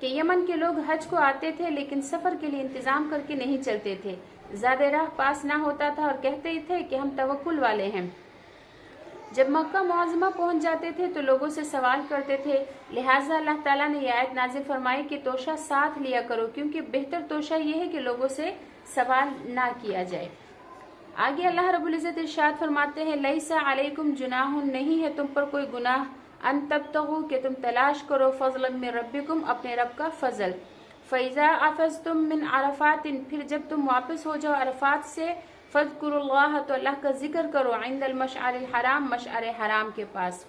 کہ یمن کے لوگ حج کو آتے تھے لیکن سفر کے لیے انتظام کر کے نہیں چلتے تھے، زیادہ راہ پاس نہ ہوتا تھا اور کہتے ہی تھے کہ ہم توکل والے ہیں۔ جب مکہ معظمہ پہنچ جاتے تھے تو لوگوں سے سوال کرتے تھے، لہٰذا اللہ تعالیٰ نے یہ آیت نازل فرمائی کہ توشہ ساتھ لیا کرو، کیونکہ بہتر توشہ یہ ہے کہ لوگوں سے سوال نہ کیا جائے۔ آگے اللہ رب العزت ارشاد فرماتے ہیں، لیس علیکم جناح، نہیں ہے تم پر کوئی گناہ، ان تبتغوا، کہ تم تلاش کرو، فضلا من ربکم، اپنے رب کا فضل، فاذا افضتم من عرفات، پھر جب تم واپس ہو جاؤ عرفات سے، فاذکروا اللہ، تو اللہ کا ذکر کرو، عند المشعر الحرام، مشعر حرام کے پاس،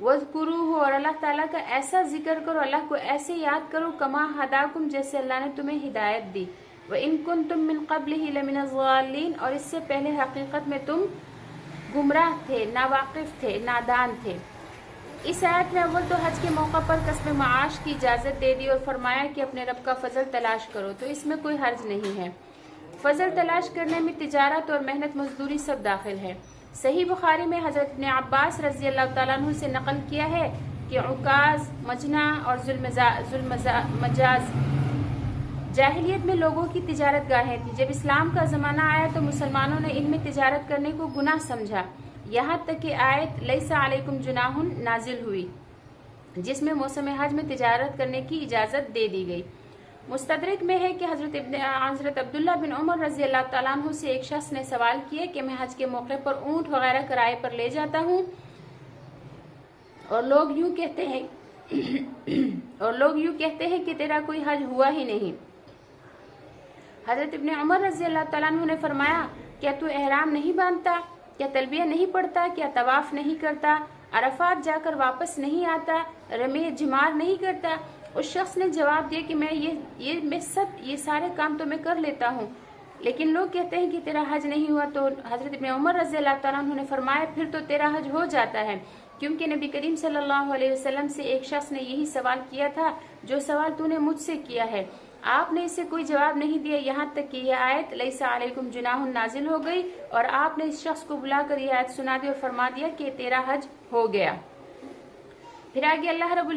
وَاذْكُرُوهُ، اور اللہ تعالیٰ کا ایسا ذکر کرو، اللہ کو ایسے یاد کرو، کما ہداکم، جیسے اللہ نے تمہیں ہدایت دی، وَإِن كُنتُم مِّن قَبْلِهِ لَمِنَ الضَّالِّينَ، اور اس سے پہلے حقیقت میں تم گمراہ تھے، ناواقف تھے، نادان تھے۔ اس آیت میں اول تو حج کے موقع پر کسب معاش کی اجازت دے دی اور فرمایا کہ اپنے رب کا فضل تلاش کرو، تو اس میں کوئی حرج نہیں ہے۔ فضل تلاش کرنے میں تجارت اور محنت مزدوری سب داخل ہے۔ صحیح بخاری میں حضرت ابن عباس رضی اللہ تعالیٰ عنہ سے نقل کیا ہے کہ عکاز، مجنہ اور ذوالمجاز جاہلیت میں لوگوں کی تجارت گاہیں تھیں۔ جب اسلام کا زمانہ آیا تو مسلمانوں نے ان میں تجارت کرنے کو گناہ سمجھا، یہاں تک کہ آیت لیس علیکم جناح نازل ہوئی، جس میں موسم حج میں تجارت کرنے کی اجازت دے دی گئی۔ مستدرک میں ہے کہ حضرت عبداللہ بن عمر رضی اللہ تعالیٰ عنہ سے ایک شخص نے سوال کیا کہ میں حج کے موقع پر اونٹ وغیرہ کرائے پر لے جاتا ہوں اور لوگ یوں کہتے ہیں کہ تیرا کوئی حج ہوا ہی نہیں۔ حضرت ابن عمر رضی اللہ تعالیٰ عنہ نے فرمایا، کیا تو احرام نہیں باندھتا، کیا تلبیہ نہیں پڑھتا، کیا طواف نہیں کرتا، عرفات جا کر واپس نہیں آتا، رمی جمار نہیں کرتا؟ اس شخص نے جواب دیا کہ میں یہ سارے کام تو میں کر لیتا ہوں، لیکن لوگ کہتے ہیں کہ تیرا حج نہیں ہوا۔ تو حضرت ابن عمر رضی اللہ تعالیٰ عنہ نے فرمایا، پھر تو تیرا حج ہو جاتا ہے، کیونکہ نبی کریم صلی اللہ علیہ وسلم سے ایک شخص نے یہی سوال کیا تھا جو سوال تو نے مجھ سے کیا ہے، آپ نے اسے کوئی جواب نہیں دیا، یہاں تک کہ یہ آیت لیس علیکم جناح نازل ہو گئی اور آپ نے اس شخص کو بلا کر یہ آیت سنا دی اور فرما دیا کہ تیرا حج ہو گیا۔ پھر آگے اللہ رب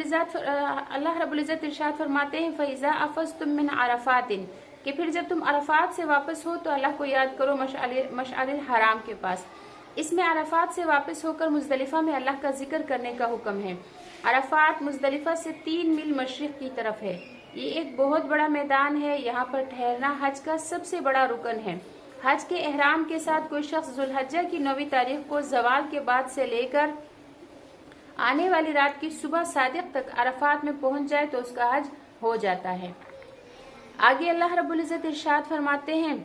العزت ارشاد فرماتے ہیں، فَإِذَا أَفَضْتُم مِّنْ عَرَفَاتٍ، کہ پھر جب تم عرفات سے واپس ہو تو اللہ کو یاد کرو مشعر الحرام کے پاس۔ اس میں عرفات سے واپس ہو کر مزدلفہ میں اللہ کا ذکر کرنے کا حکم ہے۔ عرفات مزدلفہ سے 3 میل مشرق کی طرف ہے، یہ ایک بہت بڑا میدان ہے، یہاں پر ٹھہرنا حج کا سب سے بڑا رکن ہے۔ حج کے احرام کے ساتھ کوئی شخص ذوالحجہ کی 9ویں تاریخ کو زوال کے بعد سے لے کر آنے والی رات کی صبح صادق تک عرفات میں پہنچ جائے تو اس کا حج ہو جاتا ہے۔ آگے اللہ رب العزت ارشاد فرماتے ہیں،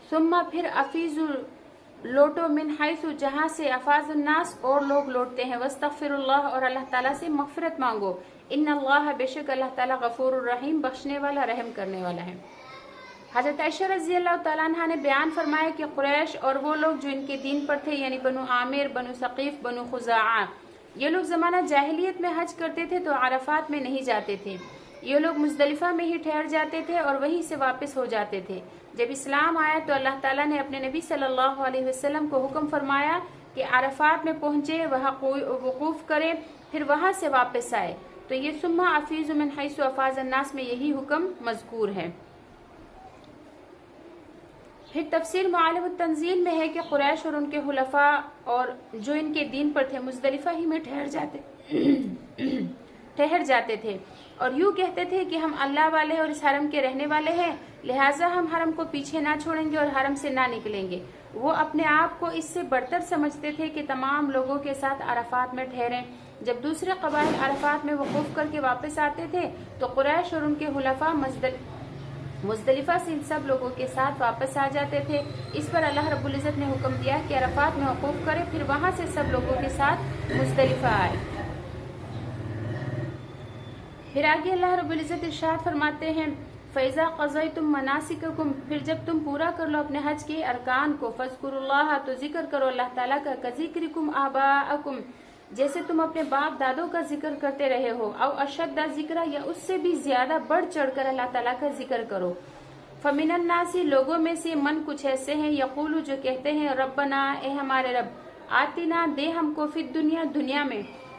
ثم پھر افیضوا، لوٹو، من حیث، جہاں سے افاض الناس اور لوگ لوٹتے ہیں، واستغفر اللہ، اور اللہ تعالیٰ سے مغفرت مانگو، ان اللہ، بے شک اللہ تعالیٰ غفور الرحیم، بخشنے والا، رحم کرنے والا ہے۔ حضرت عائشہ رضی اللہ تعالیٰ عنہ نے بیان فرمایا کہ قریش اور وہ لوگ جو ان کے دین پر تھے، یعنی بنو عامر، بنو ثقیف، بنو خزاعہ، یہ لوگ زمانہ جاہلیت میں حج کرتے تھے تو عرفات میں نہیں جاتے تھے، یہ لوگ مزدلفہ میں ہی ٹھہر جاتے تھے اور وہیں سے واپس ہو جاتے تھے۔ جب اسلام آیا تو اللہ تعالیٰ نے اپنے نبی صلی اللہ علیہ وسلم کو حکم فرمایا کہ عرفات میں پہنچے، وہاں وقوف کرے، پھر وہاں سے واپس آئے، تو یہ ثم افیضوا من حیث افاض الناس میں یہی حکم مذکور ہے۔ پھر تفسیر معالم التنزیل میں ہے کہ قریش اور ان کے خلفاء اور جو ان کے دین پر تھے مزدلفہ ہی میں ٹھہر جاتے تھے اور یوں کہتے تھے کہ ہم اللہ والے اور اس حرم کے رہنے والے ہیں، لہٰذا ہم حرم کو پیچھے نہ چھوڑیں گے اور حرم سے نہ نکلیں گے۔ وہ اپنے آپ کو اس سے برتر سمجھتے تھے کہ تمام لوگوں کے ساتھ عرفات میں ٹھہریں۔ جب دوسرے قبائل عرفات میں وقوف کر کے واپس آتے تھے تو قریش اور ان کے خلفاء مزدلفہ سے ان سب لوگوں کے ساتھ واپس آ جاتے تھے۔ اس پر اللہ رب العزت نے حکم دیا کہ عرفات میں وقوف کرے، پھر وہاں سے سب لوگوں کے ساتھ مزدلفہ آئے۔ پھر آگے اللہ رب العزت ارشاد فرماتے ہیں، فَإِذَا قَضَيْتُم مَنَاسِكَكُم، پھر جب تم پورا کر لو اپنے حج کے ارکان کو، فَاذْكُرُوا اللَّهَ، تو ذکر کرو اللہ تعالیٰ کا، كَذِكْرِكُمْ آبَاءَكُمْ، جیسے تم اپنے باپ دادوں کا ذکر کرتے رہے ہو، او اشد ذکر، یا اس سے بھی زیادہ بڑھ چڑھ کر اللہ تعالیٰ کا ذکر کرو۔ فَمِنَ النَّاسِ، لوگوں میں سے من کچھ ایسے ہیں، یقول، جو کہتے ہیں، ربنا، اے ہمارے رب، آتنا، دے ہم کو، فی الدنیا، دنیا میں،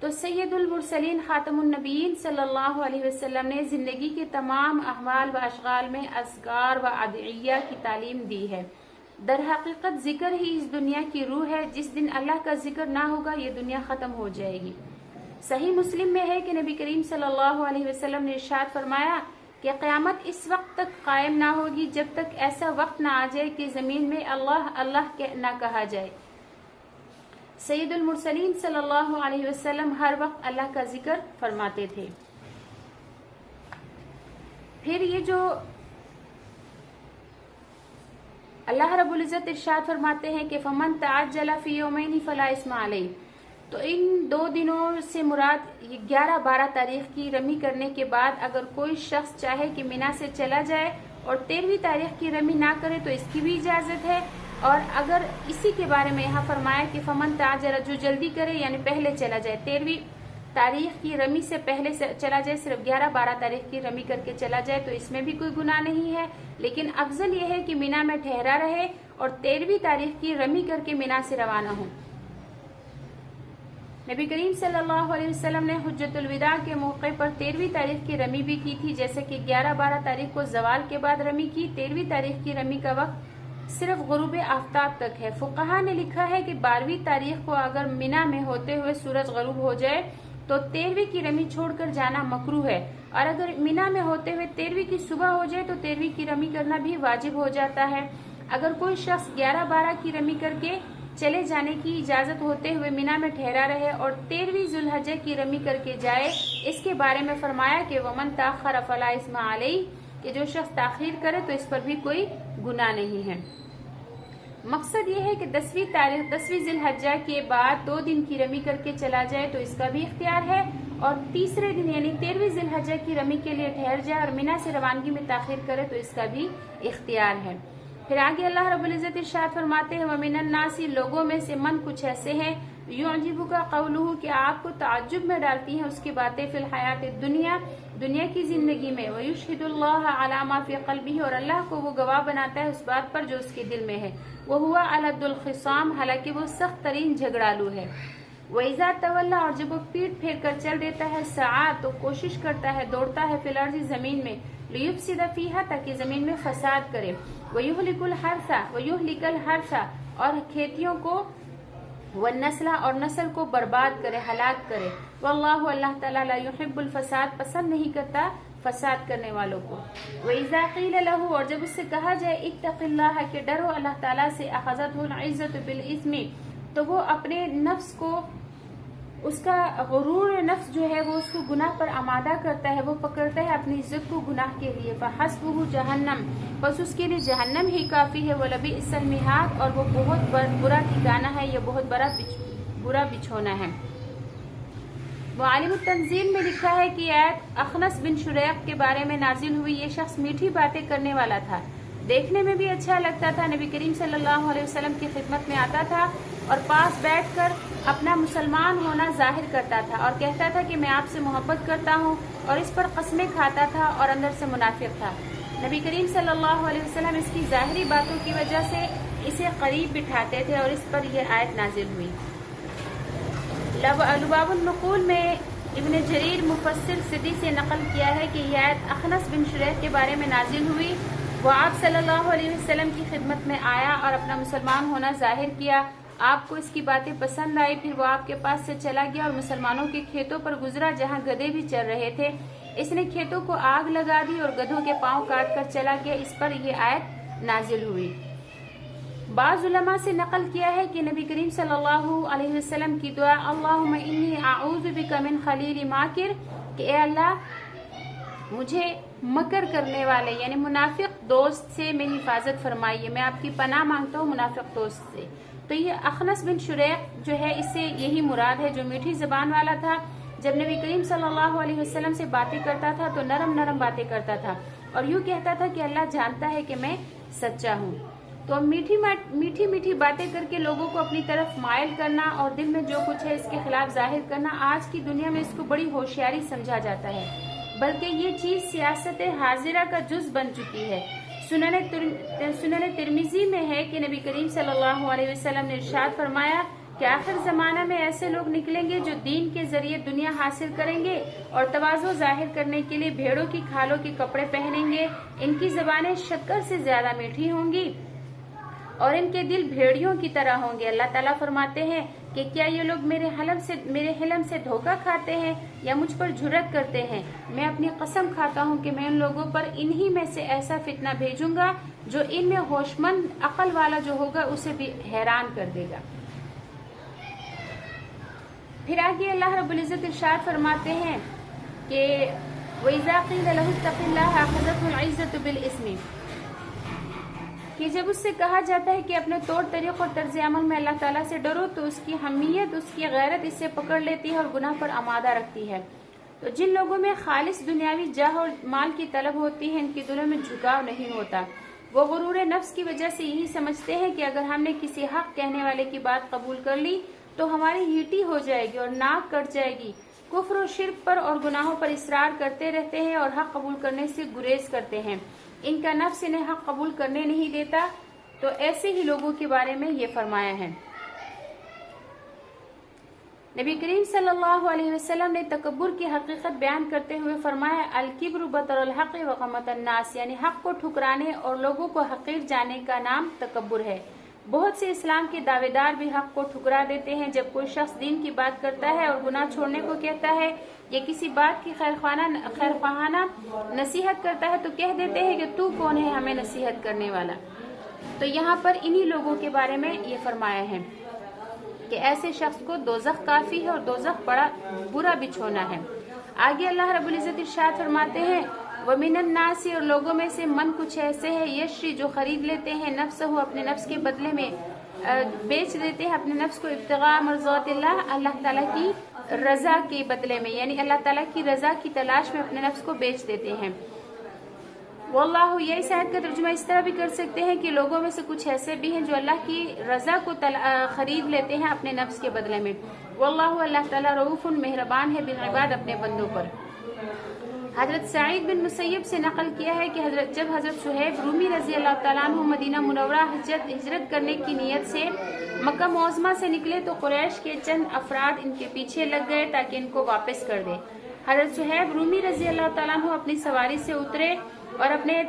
تو سید المرسلین خاتم النبیین صلی اللہ علیہ وسلم نے زندگی کے تمام احوال و اشغال میں اذکار و ادعیہ کی تعلیم دی ہے۔ در حقیقت ذکر ہی اس دنیا کی روح ہے، جس دن اللہ کا ذکر نہ ہوگا یہ دنیا ختم ہو جائے گی۔ صحیح مسلم میں ہے کہ نبی کریم صلی اللہ علیہ وسلم نے ارشاد فرمایا کہ قیامت اس وقت تک قائم نہ ہوگی جب تک ایسا وقت نہ آ جائے کہ زمین میں اللہ اللہ نہ کہا جائے۔ سید المرسلین صلی اللہ علیہ وسلم ہر وقت اللہ کا ذکر فرماتے تھے۔ پھر یہ جو اللہ رب العزت ارشاد فرماتے ہیں کہ فمن تعجل فی یومین فلا اثم علیہ، تو ان 2 دنوں سے مراد 11-12 تاریخ کی رمی کرنے کے بعد اگر کوئی شخص چاہے کہ مینا سے چلا جائے اور 13ویں تاریخ کی رمی نہ کرے تو اس کی بھی اجازت ہے۔ اور اگر اسی کے بارے میں یہاں فرمایا کہ فمن تعجل، جو جلدی کرے یعنی پہلے چلا جائے، 13ویں تاریخ کی رمی سے پہلے چلا جائے، صرف 11-12 تاریخ کی رمی کر کے چلا جائے تو اس میں بھی کوئی گناہ نہیں ہے، لیکن افضل یہ ہے کہ مینا میں ٹھہرا رہے اور 13ویں تاریخ کی رمی کر کے مینا سے روانہ ہو۔ نبی کریم صلی اللہ علیہ وسلم نے حجۃ الوداع کے موقع پر 13ویں تاریخ کی رمی بھی کی تھی، جیسے کہ 11-12 تاریخ کو زوال کے بعد رمی کی۔ 13ویں تاریخ کی رمی کا وقت صرف غروب آفتاب تک ہے۔ فقہا نے لکھا ہے کہ 12ویں تاریخ کو اگر مینا میں ہوتے ہوئے سورج غروب ہو جائے تو 13ویں کی رمی چھوڑ کر جانا مکروہ ہے، اور اگر مینا میں ہوتے ہوئے 13ویں کی صبح ہو جائے تو 13ویں کی رمی کرنا بھی واجب ہو جاتا ہے۔ اگر کوئی شخص 11-12 کی رمی کر کے چلے جانے کی اجازت ہوتے ہوئے مینا میں ٹھہرا رہے اور 13ویں ذوالحجہ کی رمی کر کے جائے، اس کے بارے میں فرمایا کہ ومن تاخر فلا اثم علیہ، کہ جو شخص تاخیر کرے تو اس پر بھی کوئی گناہ نہیں ہے۔ مقصد یہ ہے کہ 10ویں ذوالحجہ کے بعد 2 دن کی رمی کر کے چلا جائے تو اس کا بھی اختیار ہے، اور تیسرے دن یعنی 13ویں ذوالحجہ کی رمی کے لیے ٹھہر جائے اور مینا سے روانگی میں تاخیر کرے تو اس کا بھی اختیار ہے۔ پھر آگے اللہ رب العزت ارشاد فرماتے ہیں وَمِنَ النَّاسِ، لوگوں میں سے من کچھ ایسے ہیں يُعْجِبُكَ قَوْلُهُ، کہ آپ کو تعجب میں ڈالتی ہیں اس کی باتیں، فی الحیات الدنیا، دنیا کی زندگی میں، وَيُشْهِدُ اللَّهَ عَلَى مَا فِي قَلْبِهِ، اور اللہ کو وہ گواہ بناتا ہے اس بات پر جو اس کے دل میں ہے، وَهُوَ أَلَدُّ الْخِصَامِ، حالانکہ وہ سخت ترین جھگڑالو ہے، وَإِذَا تَوَلَّى، اور جب وہ پیٹ پھیر کر چل دیتا ہے، سعیٰ، تو کوشش کرتا ہے، دوڑتا ہے، فی الارض، زمین میں، لِيُفْسِدَ فِيهَا، تاکہ زمین میں فساد کرے، وَيُهْلِكَ الْحَرْثَ، اور کھیتیوں کو، وَالنَّسْلَ، اور نسل کو برباد کرے، ہلاک کرے، وَاللَّهُ، اللہ تعالیٰ، لَا يُحِبُّ الْفَسَاد، پسند نہیں کرتا فساد کرنے والوں کو، وَإِذَا قِيلَ لَهُ، اور جب اس سے کہا جائے اتَّقِ اللَّهَ، کہ ڈرو اللہ تعالیٰ سے، أَخَذَتْهُ الْعِزَّةُ بِالْإِثْمِ، تو وہ اپنے نفس کو، اس کا غرور نفس جو ہے وہ اس کو گناہ پر آمادہ کرتا ہے، وہ پکڑتا ہے اپنی عزت کو گناہ کے لیے، فَحَسْبُهُ جَهَنَّمْ، بس اس کے لیے جہنم ہی کافی ہے، وَلَبِئْسَ الْمِہَادُ، اور وہ بہت برا ٹھکانہ ہے، یہ بہت برا بچھونا ہے۔ وہ عالم التنزیل میں لکھا ہے کہ آیت اخنس بن شریق کے بارے میں نازل ہوئی، یہ شخص میٹھی باتیں کرنے والا تھا، دیکھنے میں بھی اچھا لگتا تھا، نبی کریم صلی اللہ علیہ وسلم کی خدمت میں آتا تھا اور پاس بیٹھ کر اپنا مسلمان ہونا ظاہر کرتا تھا اور کہتا تھا کہ میں آپ سے محبت کرتا ہوں، اور اس پر قسمیں کھاتا تھا اور اندر سے منافق تھا۔ نبی کریم صلی اللہ علیہ وسلم اس کی ظاہری باتوں کی وجہ سے اسے قریب بٹھاتے تھے اور اس پر یہ آیت نازل ہوئی۔ لباب النقول میں ابن جریر مفسر صدی سے نقل کیا ہے کہ یہ آیت اخنس بن شریح کے بارے میں نازل ہوئی، وہ آپ صلی اللہ علیہ وسلم کی خدمت میں آیا اور اپنا مسلمان ہونا ظاہر کیا، آپ کو اس کی باتیں پسند آئی، پھر وہ آپ کے پاس سے چلا گیا اور مسلمانوں کے کھیتوں پر گزرا جہاں گدھے بھی چل رہے تھے، اس نے کھیتوں کو آگ لگا دی اور گدھوں کے پاؤں کاٹ کر چلا گیا، اس پر یہ آیت نازل ہوئی۔ بعض علماء سے نقل کیا ہے کہ نبی کریم صلی اللہ علیہ وسلم کی دعا اللہم انی اعوذ بک من خلیل ماکر، کہ اے اللہ مجھے مکر کرنے والے یعنی منافق دوست سے میں حفاظت فرمائیے، میں آپ کی پناہ مانگتا ہوں منافق دوست سے۔ تو یہ اخنس بن شریح جو ہے اس سے یہی مراد ہے، جو میٹھی زبان والا تھا، جب نبی کریم صلی اللہ علیہ وسلم سے باتیں کرتا تھا تو نرم نرم باتیں کرتا تھا اور یوں کہتا تھا کہ اللہ جانتا ہے کہ میں سچا ہوں۔ تو میٹھی میٹھی باتیں کر کے لوگوں کو اپنی طرف مائل کرنا اور دل میں جو کچھ ہے اس کے خلاف ظاہر کرنا، آج کی دنیا میں اس کو بڑی ہوشیاری سمجھا جاتا ہے، بلکہ یہ چیز سیاست حاضرہ کا جز بن چکی ہے۔ سنن ترمذی میں ہے کہ نبی کریم صلی اللہ علیہ وسلم نے ارشاد فرمایا کہ آخر زمانہ میں ایسے لوگ نکلیں گے جو دین کے ذریعے دنیا حاصل کریں گے اور تواضع ظاہر کرنے کے لیے بھیڑوں کی کھالوں کے کپڑے پہنیں گے. ان کی زبانیں شکر سے زیادہ میٹھی ہوں گی اور ان کے دل بھیڑیوں کی طرح ہوں گے. اللہ تعالیٰ فرماتے ہیں کہ کیا یہ لوگ میرے حلم سے دھوکہ کھاتے ہیں یا مجھ پر جرأت کرتے ہیں؟ میں اپنی قسم کھاتا ہوں کہ میں ان لوگوں پر انہی میں سے ایسا فتنہ بھیجوں گا جو ان میں ہوش مند عقل والا جو ہوگا اسے بھی حیران کر دے گا. پھر آگے اللہ رب العزت ارشاد فرماتے ہیں کہ وَإِذَا قِيلَ لَهُ اتَّقِ اللَّهَ أَخَذَتْهُ الْعِزَّةُ بِالْإِثْمِ، کہ جب اس سے کہا جاتا ہے کہ اپنے طور طریق اور طرز عمل میں اللہ تعالیٰ سے ڈرو تو اس کی حمیت، اس کی غیرت اس سے پکڑ لیتی ہے اور گناہ پر آمادہ رکھتی ہے. تو جن لوگوں میں خالص دنیاوی جاہ اور مال کی طلب ہوتی ہے ان کے دلوں میں جھکاؤ نہیں ہوتا. وہ غرور نفس کی وجہ سے یہی سمجھتے ہیں کہ اگر ہم نے کسی حق کہنے والے کی بات قبول کر لی تو ہماری ہیٹی ہو جائے گی اور ناک کٹ جائے گی. کفر و شرک پر اور گناہوں پر اصرار کرتے رہتے ہیں اور حق قبول کرنے سے گریز کرتے ہیں. ان کا نفس انہیں حق قبول کرنے نہیں دیتا. تو ایسے ہی لوگوں کے بارے میں یہ فرمایا ہے. نبی کریم صلی اللہ علیہ وسلم نے تکبر کی حقیقت بیان کرتے ہوئے فرمایا الکبر بطر الحق وغمط الناس، یعنی حق کو ٹھکرانے اور لوگوں کو حقیر جانے کا نام تکبر ہے. بہت سے اسلام کے دعوے دار بھی حق کو ٹھکرا دیتے ہیں. جب کوئی شخص دین کی بات کرتا ہے اور گناہ چھوڑنے کو کہتا ہے یا کسی بات کی خیرخواہانہ نصیحت کرتا ہے تو کہہ دیتے ہیں کہ تو کون ہے ہمیں نصیحت کرنے والا. تو یہاں پر انہی لوگوں کے بارے میں یہ فرمایا ہے کہ ایسے شخص کو دوزخ کافی ہے اور دوزخ بڑا برا بچھونا ہے. آگے اللہ رب العزت ارشاد فرماتے ہیں وَمِنَ النَّاسِ، اور لوگوں میں سے من کچھ ایسے ہیں یشری جو خرید لیتے ہیں نفسہ، اپنے نفس کے بدلے میں بیچ دیتے ہیں اپنے نفس کو ابتغاء مرضات اللہ، اللہ تعالیٰ کی رضا کے بدلے میں، یعنی اللہ تعالیٰ کی رضا کی تلاش میں اپنے نفس کو بیچ دیتے ہیں. واللہ، یہ اس آیت کا ترجمہ اس طرح بھی کر سکتے ہیں کہ لوگوں میں سے کچھ ایسے بھی ہیں جو اللہ کی رضا کو خرید لیتے ہیں اپنے نفس کے بدلے میں. واللہ، اللہ تعالیٰ رؤوف مہربان ہے بالعباد، اپنے بندوں پر. حضرت سعید بن مسیب سے نقل کیا ہے کہ جب حضرت صہیب رومی رضی اللہ تعالیٰ عنہ مدینہ منورہ ہجرت کرنے کی نیت سے مکہ معظمہ سے نکلے تو قریش کے چند افراد ان کے پیچھے لگ گئے تاکہ ان کو واپس کر دے. حضرت صہیب رومی رضی اللہ تعالیٰ عنہ اپنی سواری سے اترے اور اپنے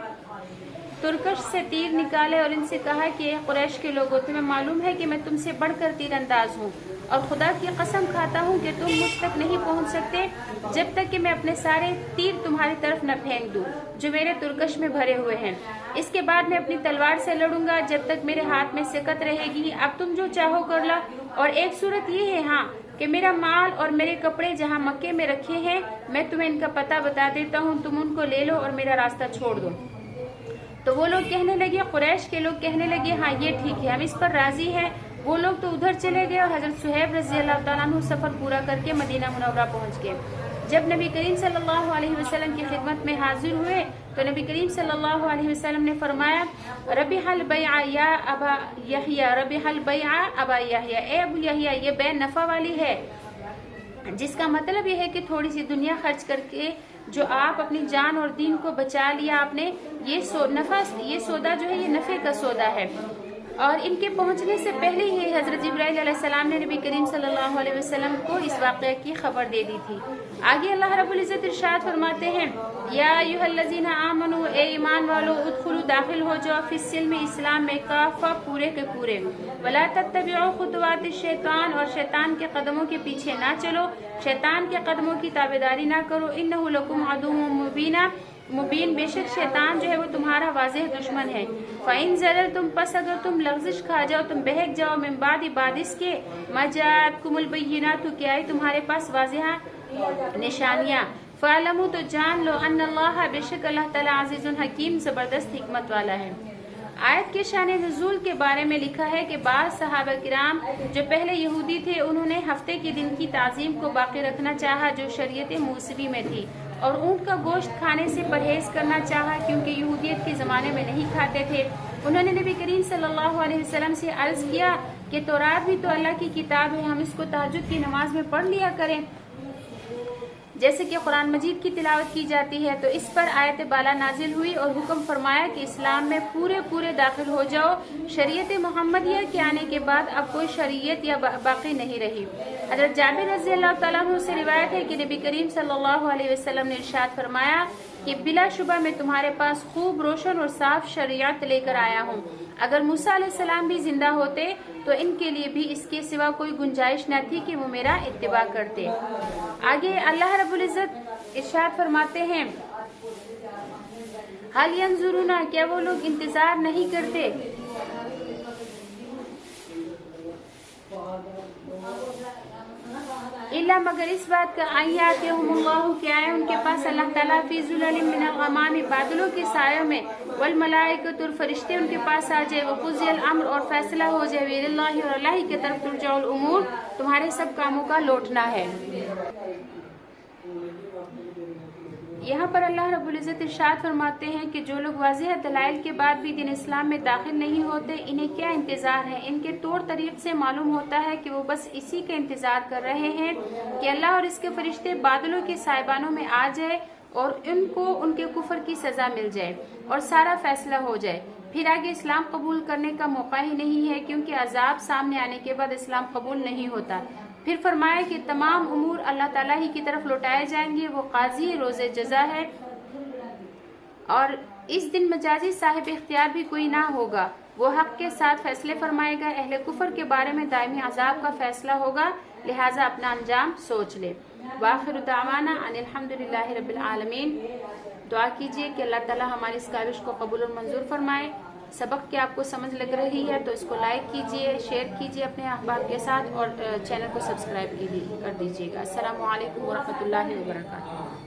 ترکش سے تیر نکالے اور ان سے کہا کہ قریش کے لوگوں، تمہیں معلوم ہے کہ میں تم سے بڑھ کر تیر انداز ہوں اور خدا کی قسم کھاتا ہوں کہ تم مجھ تک نہیں پہنچ سکتے جب تک کہ میں اپنے سارے تیر تمہاری طرف نہ پھینک دوں جو میرے ترکش میں بھرے ہوئے ہیں. اس کے بعد میں اپنی تلوار سے لڑوں گا جب تک میرے ہاتھ میں سکت رہے گی. اب تم جو چاہو کر لو. اور ایک صورت یہ ہے ہاں کہ میرا مال اور میرے کپڑے جہاں مکے میں رکھے ہیں میں تمہیں ان کا پتہ بتا دیتا ہوں، تم ان کو لے لو اور میرا راستہ چھوڑ دو. تو وہ لوگ کہنے لگے، قریش کے لوگ کہنے لگے ہاں یہ ٹھیک ہے، ہم اس پر راضی ہیں. وہ لوگ تو ادھر چلے گئے اور حضرت صہیب رضی اللہ تعالیٰ عنہ سفر پورا کر کے مدینہ منورہ پہنچ گئے. جب نبی کریم صلی اللہ علیہ وسلم کی خدمت میں حاضر ہوئے تو نبی کریم صلی اللہ علیہ وسلم نے فرمایا ربح البیع یا ابا یحییٰ، ربح البیع ابا یحییٰ، اے ابو یحییٰ یہ بے نفع والی ہے، جس کا مطلب یہ ہے کہ تھوڑی سی دنیا خرچ کر کے جو آپ اپنی جان اور دین کو بچا لیا آپ نے، یہ سودا جو ہے یہ نفع کا سودا ہے. اور ان کے پہنچنے سے پہلے ہی حضرت جبرائیل علیہ السلام نے نبی کریم صلی اللہ علیہ وسلم کو اس واقعے کی خبر دے دی تھی. آگے اللہ رب العزت ارشاد فرماتے ہیں یا ایھا الذین آمنوا، اے ایمان والو، ادخلوا داخل ہو جاؤ فی السلم اسلام میں کافہ پورے کے پورے، ولا تتبعوا خطوات الشیطان، اور شیطان کے قدموں کے پیچھے نہ چلو، شیطان کے قدموں کی تابعداری نہ کرو. انہ لکم عدو مبین، بے شک شیطان جو ہے وہ تمہارا واضح دشمن ہے. فَإِن زَلَلْتُمْ، پس اگر تم لغزش کھا جاؤ، تم بہک جاؤ، من بعد اس کے ما جاءتکم البینات، کہ آئی تمہارے پاس واضح نشانیاں. فَاعْلَمُوا، تو جان لو، ان اللہ، بے شک اللہ تعالیٰ عزیز حکیم، زبردست حکمت والا ہے. آیت کے شان نزول کے بارے میں لکھا ہے کہ بعض صحابہ کرام جو پہلے یہودی تھے انہوں نے ہفتے کے دن کی تعظیم کو باقی رکھنا چاہا جو شریعت موسوی میں تھی، اور اونٹ کا گوشت کھانے سے پرہیز کرنا چاہا کیونکہ یہودیت کے زمانے میں نہیں کھاتے تھے. انہوں نے نبی کریم صلی اللہ علیہ وسلم سے عرض کیا کہ تورات بھی تو اللہ کی کتاب ہے، ہم اس کو تہجد کی نماز میں پڑھ لیا کریں. جیسے کہ قرآن مجید کی تلاوت کی جاتی ہے تو اس پر آیت بالا نازل ہوئی اور حکم فرمایا کہ اسلام میں پورے داخل ہو جاؤ. شریعت محمدیہ کے آنے کے بعد اب کوئی شریعت یا باقی نہیں رہی. حضرت جابر رضی اللہ تعالیٰ عنہ سے روایت ہے کہ نبی کریم صلی اللہ علیہ وسلم نے ارشاد فرمایا کہ بلا شبہ میں تمہارے پاس خوب روشن اور صاف شریعت لے کر آیا ہوں. اگر موسیٰ علیہ السلام بھی زندہ ہوتے تو ان کے لیے بھی اس کے سوا کوئی گنجائش نہ تھی کہ وہ میرا اتباع کرتے. آگے اللہ رب العزت ارشاد فرماتے ہیں حال ینظرون، کیا وہ لوگ انتظار نہیں کرتے الا مگر اس بات کا آیاتہم اللہ کہ آئے ان کے پاس اللہ تعالیٰ فی ظلل من الغمام بادلوں کے سایوں میں، والملائکۃ اور فرشتے ان کے پاس آ جائے، وقضی الامر اور فیصلہ ہو جائے، ویللہ اور اللہ کی طرف ترجع الامور تمہارے سب کاموں کا لوٹنا ہے. یہاں پر اللہ رب العزت ارشاد فرماتے ہیں کہ جو لوگ واضح دلائل کے بعد بھی دین اسلام میں داخل نہیں ہوتے انہیں کیا انتظار ہے. ان کے طور طریق سے معلوم ہوتا ہے کہ وہ بس اسی کا انتظار کر رہے ہیں کہ اللہ اور اس کے فرشتے بادلوں کے سائبانوں میں آ جائے اور ان کو ان کے کفر کی سزا مل جائے اور سارا فیصلہ ہو جائے. پھر آگے اسلام قبول کرنے کا موقع ہی نہیں ہے کیونکہ عذاب سامنے آنے کے بعد اسلام قبول نہیں ہوتا. پھر فرمایا کہ تمام امور اللہ تعالیٰ ہی کی طرف لوٹائے جائیں گے، وہ قاضی روز جزا ہے اور اس دن مجازی صاحب اختیار بھی کوئی نہ ہوگا. وہ حق کے ساتھ فیصلے فرمائے گا. اہل کفر کے بارے میں دائمی عذاب کا فیصلہ ہوگا، لہٰذا اپنا انجام سوچ لے. وآخر دعوانا ان الحمدللہ رب العالمین. دعا کیجئے کہ اللہ تعالیٰ ہماری اس کاوش کو قبول اور منظور فرمائے. سبق کی آپ کو سمجھ لگ رہی ہے تو اس کو لائک کیجئے، شیئر کیجئے اپنے احباب کے ساتھ اور چینل کو سبسکرائب کر دیجئے گا. السلام علیکم ورحمۃ اللہ وبرکاتہ.